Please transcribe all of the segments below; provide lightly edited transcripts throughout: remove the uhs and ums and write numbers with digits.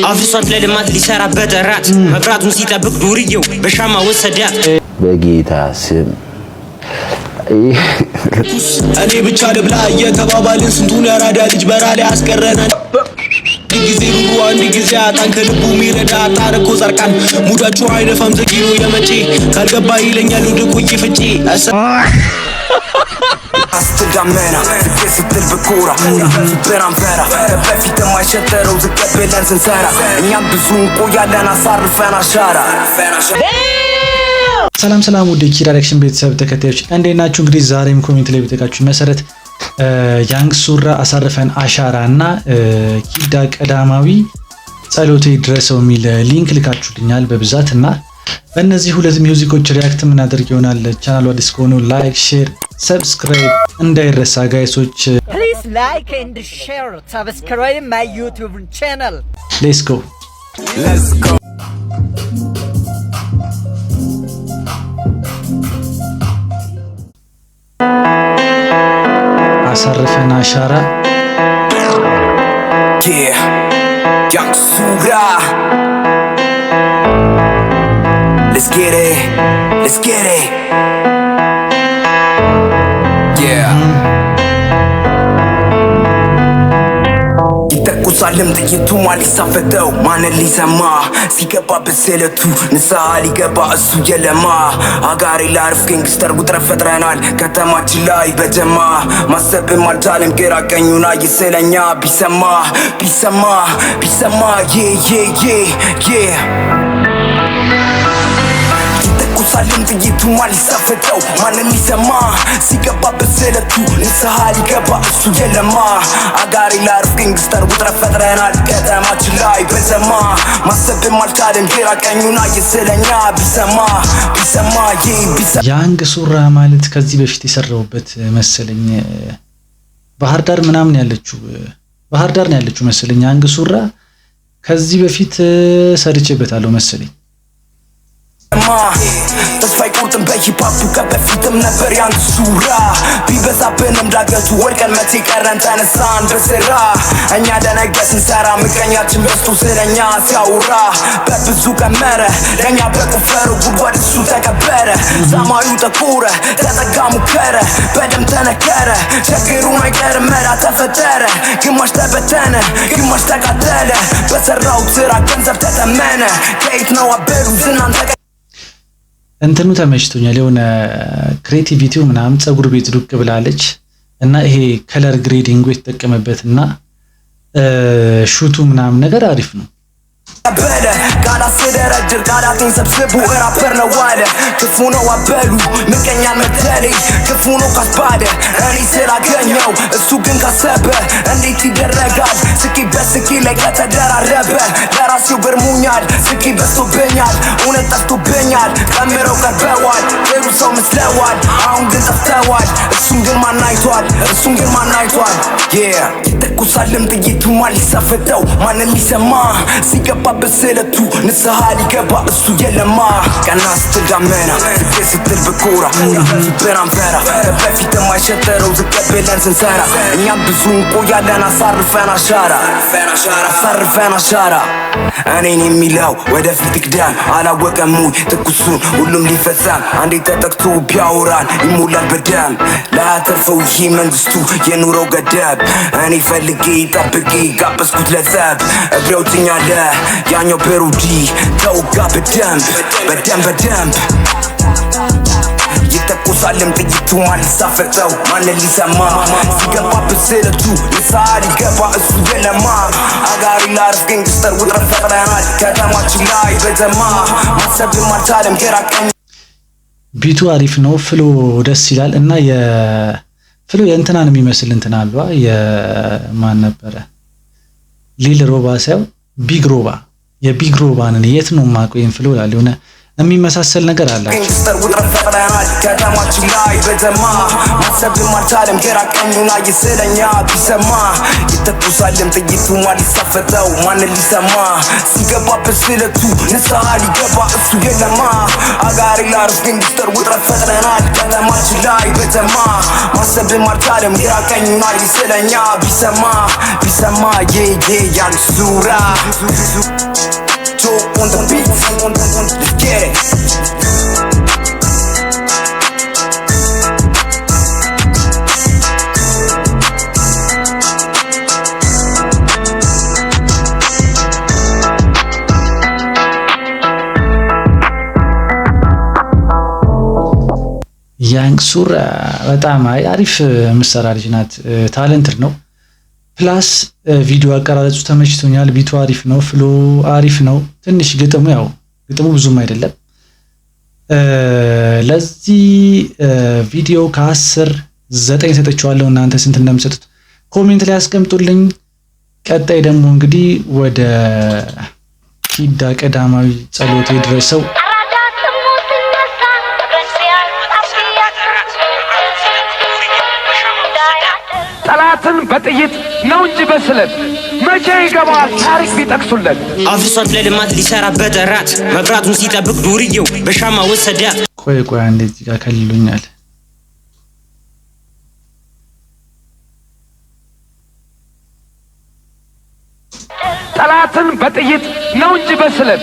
አፍርሷት ለልማት ሊሰራ በጠራት መብራቱን ሲጠብቅ ዱርዬው በሻማ ወሰዳት በጌታ ስም እኔ ብቻ ልብላ እየተባባልን ስንቱን ያራዳ ልጅ በራሪ አስቀረናል ጊዜ ሩሩ አንድ ጊዜ አጣን ከልቡ ሚረዳ አጣረኮ ጸርቃን ሙዳቹ አይደፋም ዘጊኖ የመጪ ካልገባ ይለኛል ወድቆይ ፍጪ አስተዳመና ስትል በኮራ በራምፈራ በፊት ማይሸተረው ዝቀበለን ስንሰራ እኛም ብዙ እንቆያለን አሳርፈን አሻራ ሰላም ሰላም ወደ ኪራ ዳይሬክሽን ቤተሰብ ተከታዮች እንዴት ናችሁ? እንግዲህ ዛሬም ኮሜንት ላይ በተካችሁ መሰረት ያንግ ሱራ አሳርፈን አሻራ እና ኪዳ ቀዳማዊ ጸሎቴ ድረሰው የሚል ሊንክ ልካችሁልኛል በብዛት እና በእነዚህ ሁለት ሚውዚኮች ሪያክት ምናደርግ ይሆናል። ቻናሉ አዲስ ከሆኑ ላይክ፣ ሼር፣ ሰብስክራይብ እንዳይረሳ ጋይሶች። Please like and share, subscribe my YouTube channel. Let's go. አሳርፈን አሻራ ያንግ ሱራ Let's get it, let's get it. Yeah. ይተኩሳልም ጥይቱ ማን ሊሳፈጠው ማንን ሊሰማ ሲገባ በሰለቱ ንስሐ ሊገባ እሱ የለማ አጋሪ ላርፍ ገንግስተር ጉጥረት ፈጥረናል ከተማችን ላይ በጀማ ማሰብም አልቻለም ግራ ቀኙና ይስለኛ ቢሰማ ቢሰማ ቢሰማ yeah ሳልም ጥይቱ ማን ሊሳፈጠው ማንን ሊሰማ ሲገባ በሰለቱ ንስሐ ሊገባ እሱ የለማ አጋሪ ላርፍ ገንግስተር ውጥረት ፈጥረናል ከተማችን ላይ በዘማ ማሰብም አልቻለም ግራ ቀኙና የስለኛ ቢሰማ ቢሰማ ቢሰማ ያንግ ሱራ ማለት ከዚህ በፊት የሰራውበት መሰለኝ ባህር ዳር ምናምን ያለችው ባህር ዳር ነው ያለችው መሰለኝ ያንግ ሱራ ከዚህ በፊት ሰርቼበታለሁ መሰለኝ ተስፋ ይቆርጥም በሂፓፑ ከበፊትም ነበር ያንግ ሱራ ቢበዛብንም ዳገቱ ወድቀን መቼ ቀረን ተነሳን በስራ እኛ ደነገጥ ስንሰራ ምቀኛችን በስቶ ስለኛ ሲያውራ በብዙ ቀመረ ለእኛ በቆፈረው ጉድጓድ እሱ ተቀበረ ሰማዩ ጠቆረ ተጠጋ ሙከረ በደም ተነከረ ችግሩን አይቀርም መላ ተፈጠረ ግማሽ ተበተነ ግማሽ ተቃጠለ በሰራው ስራ ገንዘብ ተተመነ ከየት ነው አበሉ ዝናን እንትኑ ተመችቶኛል የሆነ ክሬቲቪቲው ምናምን ጸጉር ቤት ዱቅ ብላለች እና ይሄ ከለር ግሬዲንጉ የተጠቀመበትና ሹቱ ምናምን ነገር አሪፍ ነው በለ ቃላት ስደረድር ቃላቴን ሰብስቡ ራፐር ነው ዋለ ክፉ ነው አበሉ ምቀኛን መግደሌ ክፉ ነው ካስባለ እኔ ስላገኘው እሱ ግን ካሰበ እንዴት ይደረጋል ስቂ በስቂ ላይ ከተደራረበ ለራሴው ገርሞኛል ስቂ በዝቶብኛል እውነት ጠፍቶብኛል ቀምረው ቀርበዋል ጥሩ ሰው መስለዋል አሁን ግን ጠፍተዋል እሱን ግን ማን አይቷል እሱን ግን ማን አይቷል ይተኩሳልም ጥይቱ ማን ሊሳፈጠው ማንን ሊሰማ ሲገባ በሰለቱ ንስሐ ሊገባ እሱ የለማ ቀና ስትል ዳመና ዝቅ ስትል በኮራ በራምፈራ በፊት ማይሸተረው ዝቀበለን ስንሰራ እኛም ብዙ እንቆያለን አሳርፈን አሻራ አሳርፈን አሻራ እኔን የሚለው ወደፊት ይቅደም አላወቀም ትኩሱን ሁሉም ሊፈጸም አንዴ ተጠቅቶ ቢያወራን ይሞላል በደም ላያተርፈው ይሄ መንግስቱ የኑረው ገደብ እኔ ፈልጌ ጠብቄ ጋበዝኩት ለጸብ እግሬው ጭኛለ ያኛው በሩዲ ተውጋ በደንብ በደንብ ይተኩሳልም ጥይቱ ማን ሊሳፈጠው ማንን ሊሰማ ሲገባ በሰለቱ ንስሐ ሊገባ እሱ የለማ አጋሪ ላርፍ ገንግስተር ውጥረት ፈጥረናል ከተማችን ላይ በዘማ ማሰብም አልቻለም ግራ ቀኝ ቢቱ አሪፍ ነው ፍሎ ደስ ይላል እና የፍሎ የእንትናን የሚመስል እንትና አሏ የማን ነበረ ሊል ሮባ ሳይው ቢግ ሮባ የቢግ ሮባንን የት ነው ማቆየን ፍሎ ይላል የሆነ የሚመሳሰል ነገር አላቸው። ኢንስተር ውጥረት ፈጥረናል ከተማችን ላይ በደማ ማሰብም አልቻለም ግራ ቀኙን አይስለኛ ቢሰማ ይተኩሳልም ጥይቱ ማን ሊሳፈጠው ማን ሊሰማ ሲገባበት ስለቱ ንስሐ ሊገባ እሱ የለማ አጋሪ ላርፍ ኢንስተር ውጥረት ፈጥረናል ከተማችን ላይ በደማ ማሰብም አልቻለም ግራ ቀኙን አይስለኛ ቢሰማ ያንሱራ Joe on the beat, let's get it. ያንሱራ በጣም አሪፍ ምሰራ ልጅ ናት። ታለንትድ ነው። ፕላስ ቪዲዮ አቀራረጹ ተመችቶኛል። ቢቱ አሪፍ ነው። ፍሎ አሪፍ ነው። ትንሽ ግጥሙ ብዙም አይደለም። ለዚህ ቪዲዮ ከ10 9 ሰጥቻለሁ። እናንተ ስንት እንደምሰጡት ኮሜንት ላይ አስቀምጡልኝ። ቀጣይ ደግሞ እንግዲህ ወደ ኪዳ ቀዳማዊ ጸሎቴ ድረሰው ጠላትን በጥይት ነው እንጂ በስለት መቼ ይገባል ታሪክ ቢጠቅሱለት አፍርሷት ለልማት ሊሰራበት ራት መብራቱን ሲጠብቅ ዱርዬው በሻማ ወሰዳት። ቆይ እንደዚህ ጋር ከልሉኛል። ጠላትን በጥይት ነው እንጂ በስለት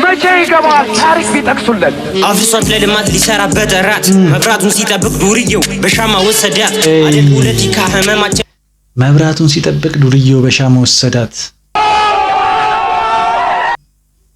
መቼ ይገባል ታሪክ ቢጠቅሱለት አፍርሷት ለልማት ሊሰራበት ራት መብራቱን ሲጠብቅ ዱርዬው በሻማ ወሰዳት። አደል ፖለቲካ ህመማችን መብራቱን ሲጠብቅ ዱርዬው በሻማ ወሰዳት።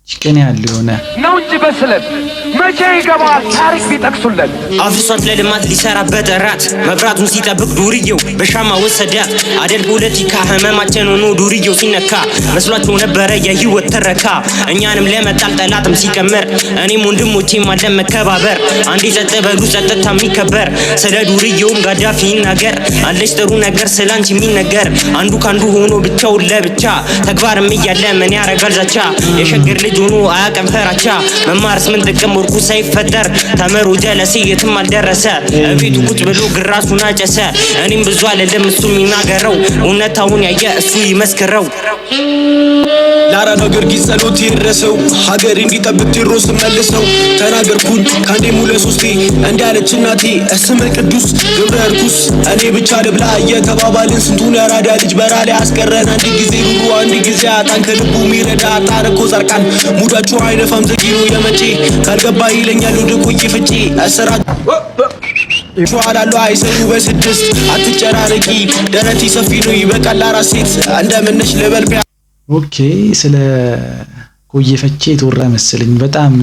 ጭቀን ያለው ነው እንጂ በስለት መቼ ይገባል ታሪክ ቢጠቅሱለት አፍርሷት ለልማት ሊሰራበት ራት መብራቱን ሲጠብቅ ዱርዬው በሻማ ወሰዳት። አደል ፖለቲካ ህመማችን ሆኖ ዱርዬው ሲነካ መስሏቸው ነበረ የህይወት ተረካ እኛንም ለመጣል ጠላትም ሲቀመር እኔም ወንድሞቼም አለን መከባበር አንዴ ጸጥ በሉ ጸጥታ የሚከበር ስለ ዱርዬውም ጋዳፊ ይናገር አለች ጥሩ ነገር ስላንቺ የሚነገር አንዱ ካንዱ ሆኖ ብቻውን ለብቻ ተግባርም እያለ ምን ያረጋል ዛቻ የሸገር ልጅ ሆኖ አያቀም ፈራቻ መማርስ ምን ጥቅም ወርቁ ሳይፈጠር ተመሩ ጀለሴ የትም አልደረሰ እቤቱ ቁጭ ብሎ ግራሱን አጨሰ እኔም ብዙ አልልም እሱ የሚናገረው እውነታውን ያየ እሱ ይመስክረው። ላራ ጊዮርጊስ ጸሎት ይድረሰው ሀገር እንዲጠብቅ ቴዎድሮስ መልሰው ተናገርኩኝ ካንዴም ሁለት ሶስቴ እንዳለች እናቴ እስመ ቅዱስ ገብረ እርኩስ እኔ ብቻ ልብላ እየተባባልን ስንቱን ያራዳ ልጅ በራላይ አስቀረን አንድ ጊዜ ሩሩ አንድ ጊዜ አጣን ከልቡ ሚረዳ አጣረኮ ጸርቃን ሙዳቹ አይነፋም ዘጊኖ የመቼ ካልገባ ይለኛል ወደ ቆይ ፍጪ አሰራችሁ ሹአላሉ አይሰሩ በስድስት አትጨራረቂ ደረቲ ሰፊ ነው ይበቃል አራት ሴት እንደምንሽ ለበልቢያ ኦኬ ስለ ኮዬ ፈቼ የተወራ መሰለኝ። በጣም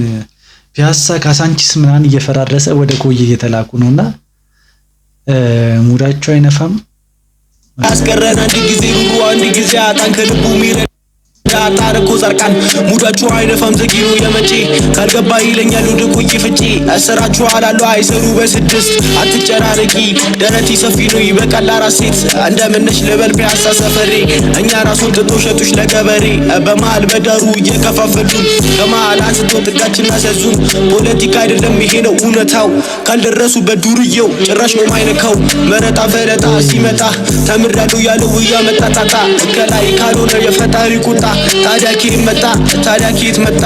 ፒያሳ ካሳንቺስ ምናምን እየፈራረሰ ወደ ኮዬ እየተላኩ ነውና ሙዳቸው አይነፋም አስቀረን አንድ ጊዜ ሩሩ አንድ ጊዜ አጣን ከልቡ ሚረዳ አጣረኮ ጸርቃን ሙዳቹ አይነፋም ዘጊኖ የመቼ ካልገባ ይለኛል ወደ ቆይ ፍጪ አሰራችሁ አላሉ አይሰሩ በስድስት አትጨራረቂ ደረቲ ሰፊ ነው ይበቃል አራት ሴት እንደምንሽ ለበል ፒያሳ ሰፈሬ እኛ ራሱን ጥጦ ሸጡሽ ለገበሬ በመሃል በዳሩ እየከፋፈሉን ከመሃል አንስቶ ጥቃችን አሰዙን ፖለቲካ አይደለም ይሄ ነው እውነታው ካልደረሱ በዱርዬው ጭራሽ ነው ማይነካው መረጣ ፈለጣ ሲመጣ ተምራለሁ ያለው ያመጣ ጣጣ ከላይ ካልሆነ የፈጣሪ ቁጣ ታዲያ ኬት መጣ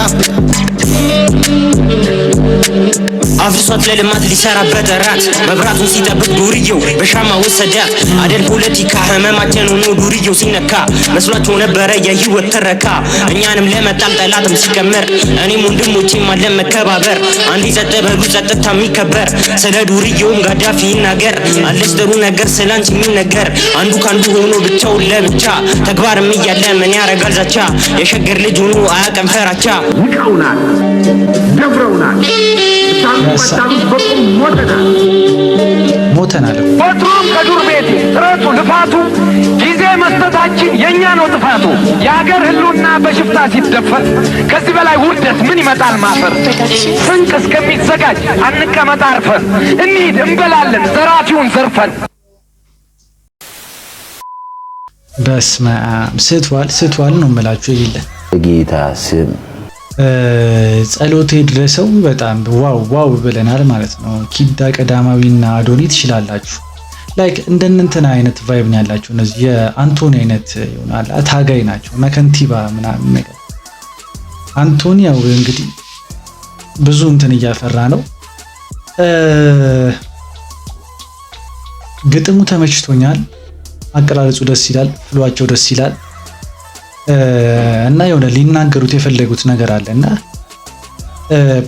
አፍርሷት ለልማት ሊሰራበት ራት መብራቱን ሲጠብቅ ዱርዬው በሻማ ወሰዳት። አደል ፖለቲካ ህመማችን ሆኖ ዱርዬው ሲነካ መስሏቸው ነበረ የህይወት ተረካ እኛንም ለመጣል ጠላትም ሲቀመር እኔም ወንድሞቼም አለን መከባበር አንዴ ጸጥ በሉ ጸጥታ የሚከበር ስለ ዱርዬውም ጋዳፊ ይናገር አለች ጥሩ ነገር ስላንቺ የሚነገር አንዱ ካንዱ ሆኖ ብቻውን ለብቻ ተግባርም እያለ ምን ያረጋል ዛቻ የሸገር ልጅ ሆኖ አያቀም ፈራቻ ውቀውናል ደብረውናል ሞተናል። ወትሮም ከዱር ቤት ጥረቱ ልፋቱ ጊዜ መስጠታችን የኛ ነው ጥፋቱ የሀገር ህልውና በሽፍታ ሲደፈር ከዚህ በላይ ውርደት ምን ይመጣል ማፈር ስንቅ እስከሚዘጋጅ አንቀመጥ አርፈን እንሂድ እንበላለን ዘራፊውን ዘርፈን በስመ አብ ስትዋል ነው የምላችሁ የሌለ በጌታ ስም ጸሎቴ ድረሰው በጣም ዋው ብለናል ማለት ነው። ኪዳ ቀዳማዊና አዶኒ ትችላላችሁ። ላይክ እንደነንተና አይነት ቫይብ ነው ያላችሁ። እነዚህ የአንቶኒ አይነት ይሆናል አታጋይ ናቸው እና ከንቲባ ምናምን ነገር። አንቶኒ ያው እንግዲህ ብዙ እንትን እያፈራ ነው። ግጥሙ ተመችቶኛል። አቀራረጹ ደስ ይላል። ፍሏቸው ደስ ይላል እና የሆነ ሊናገሩት የፈለጉት ነገር አለና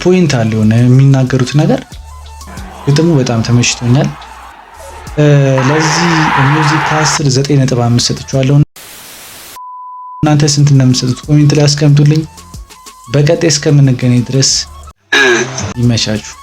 ፖይንት አለ የሆነ የሚናገሩት ነገር። ግጥሙ በጣም ተመችቶኛል። ለዚህ ሙዚቃ 10 9.5 ሰጥቻለሁ። እናንተ ስንት እንደምትሰጡት ኮሜንት ላይ አስቀምጡልኝ። በቀጣይ እስከምንገናኝ ድረስ ይመቻችሁ።